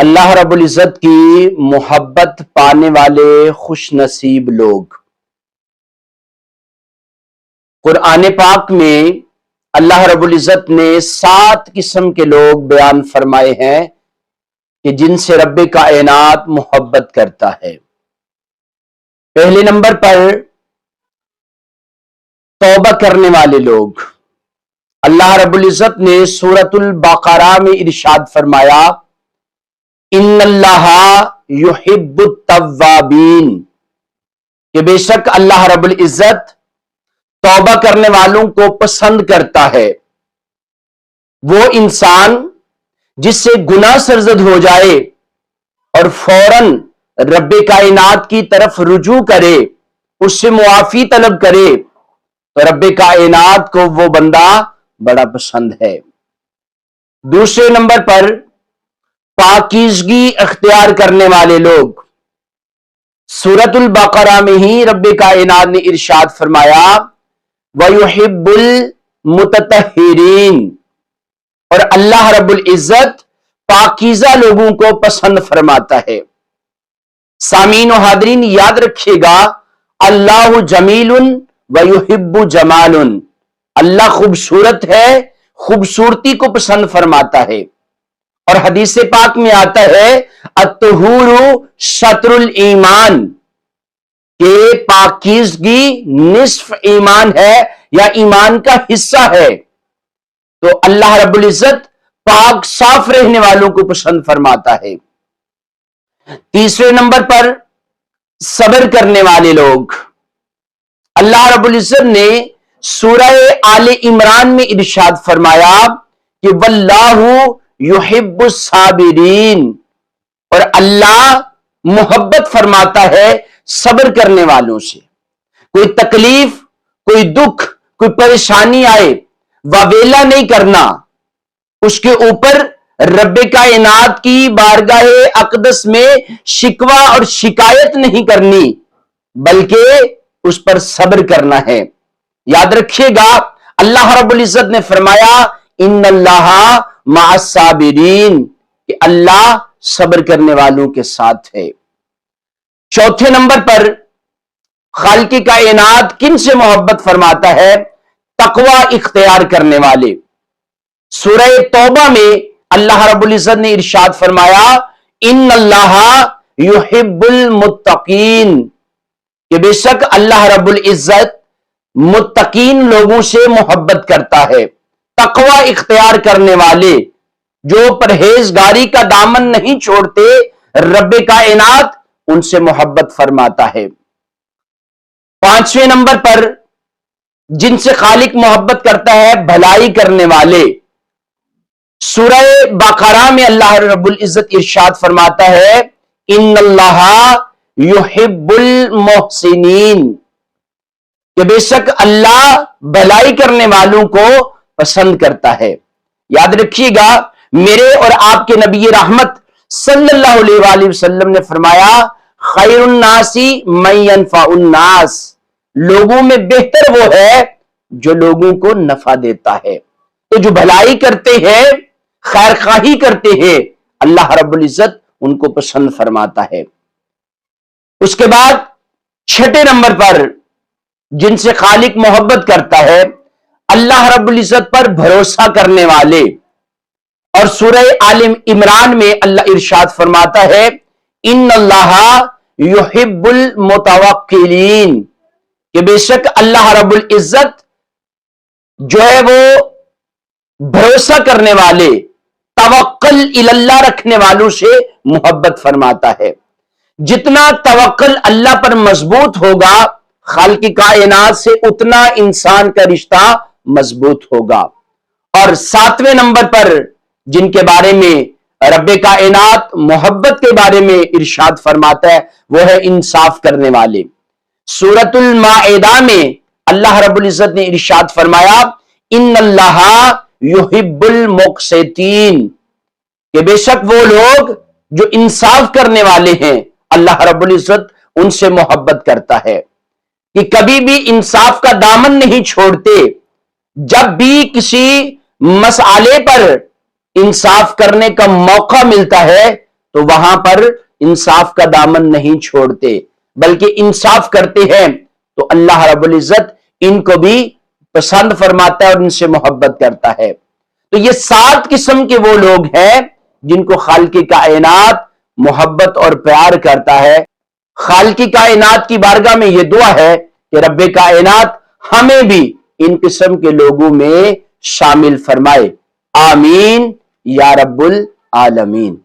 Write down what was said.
اللہ رب العزت کی محبت پانے والے خوش نصیب لوگ۔ قرآن پاک میں اللہ رب العزت نے 7 قسم کے لوگ بیان فرمائے ہیں کہ جن سے رب کائنات محبت کرتا ہے۔ پہلے نمبر پر توبہ کرنے والے لوگ۔ اللہ رب العزت نے سورۃ البقرہ میں ارشاد فرمایا، ان اللہ یحب التوابین، کہ بے شک اللہ رب العزت توبہ کرنے والوں کو پسند کرتا ہے۔ وہ انسان جس سے گناہ سرزد ہو جائے اور فوراً رب کائنات کی طرف رجوع کرے، اس سے معافی طلب کرے، تو رب کائنات کو وہ بندہ بڑا پسند ہے۔ دوسرے نمبر پر پاکیزگی اختیار کرنے والے لوگ۔ سورۃ البقرہ میں ہی رب کائنات نے ارشاد فرمایا، وَيُحِبُّ الْمُتَطَہِّرِينَ، اور اللہ رب العزت پاکیزہ لوگوں کو پسند فرماتا ہے۔ سامعین و حاضرین یاد رکھیے گا، اللہ جمیل وَيُحِبُّ جمال، اللہ خوبصورت ہے، خوبصورتی کو پسند فرماتا ہے۔ اور حدیث پاک میں آتا ہے، الطہور شطر الایمان، کہ پاکیزگی نصف ایمان ہے یا ایمان کا حصہ ہے۔ تو اللہ رب العزت پاک صاف رہنے والوں کو پسند فرماتا ہے۔ تیسرے نمبر پر صبر کرنے والے لوگ۔ اللہ رب العزت نے سورہ آل عمران میں ارشاد فرمایا کہ واللہ یحب الصابرین، اور اللہ محبت فرماتا ہے صبر کرنے والوں سے۔ کوئی تکلیف، کوئی دکھ، کوئی پریشانی آئے، واویلا نہیں کرنا، اس کے اوپر رب کائنات کی بارگاہ اقدس میں شکوہ اور شکایت نہیں کرنی، بلکہ اس پر صبر کرنا ہے۔ یاد رکھیے گا، اللہ رب العزت نے فرمایا، ان اللہ مع الصابرین، کہ اللہ صبر کرنے والوں کے ساتھ ہے۔ چوتھے نمبر پر خالق کائنات کن سے محبت فرماتا ہے؟ تقوی اختیار کرنے والے۔ سورہ توبہ میں اللہ رب العزت نے ارشاد فرمایا، ان اللہ یحب المتقین، کہ بے شک اللہ رب العزت متقین لوگوں سے محبت کرتا ہے۔ تقوی اختیار کرنے والے جو پرہیزگاری کا دامن نہیں چھوڑتے، رب کائنات ان سے محبت فرماتا ہے۔ پانچویں نمبر پر جن سے خالق محبت کرتا ہے، بھلائی کرنے والے۔ سورہ بقرہ میں اللہ رب العزت ارشاد فرماتا ہے، ان اللہ یحب المحسنین، کہ بے شک اللہ بھلائی کرنے والوں کو پسند کرتا ہے۔ یاد رکھیے گا، میرے اور آپ کے نبی رحمت صلی اللہ علیہ وآلہ وسلم نے فرمایا، خیر الناس من ينفع الناس، لوگوں میں بہتر وہ ہے جو لوگوں کو نفع دیتا ہے۔ تو جو بھلائی کرتے ہیں، خیر خواہی کرتے ہیں، اللہ رب العزت ان کو پسند فرماتا ہے۔ اس کے بعد چھٹے نمبر پر جن سے خالق محبت کرتا ہے، اللہ رب العزت پر بھروسہ کرنے والے۔ اور سورہ آل عمران میں اللہ ارشاد فرماتا ہے، ان اللہ یحب المتوکلین، کہ بے شک اللہ رب العزت جو ہے وہ بھروسہ کرنے والے، توکل الی اللہ رکھنے والوں سے محبت فرماتا ہے۔ جتنا توکل اللہ پر مضبوط ہوگا، خالق کائنات سے اتنا انسان کا رشتہ مضبوط ہوگا۔ اور ساتویں نمبر پر جن کے بارے میں رب کائنات محبت کے بارے میں ارشاد فرماتا ہے، وہ ہے انصاف کرنے والے۔ سورۃ المائدہ میں اللہ رب العزت نے ارشاد فرمایا، ان اللہ یحب المقسطین، کہ بے شک وہ لوگ جو انصاف کرنے والے ہیں، اللہ رب العزت ان سے محبت کرتا ہے، کہ کبھی بھی انصاف کا دامن نہیں چھوڑتے۔ جب بھی کسی مسئلے پر انصاف کرنے کا موقع ملتا ہے تو وہاں پر انصاف کا دامن نہیں چھوڑتے بلکہ انصاف کرتے ہیں، تو اللہ رب العزت ان کو بھی پسند فرماتا ہے اور ان سے محبت کرتا ہے۔ تو یہ 7 قسم کے وہ لوگ ہیں جن کو خالق کائنات محبت اور پیار کرتا ہے۔ خالق کائنات کی بارگاہ میں یہ دعا ہے کہ رب کائنات ہمیں بھی ان قسم کے لوگوں میں شامل فرمائے، آمین یا رب العالمین۔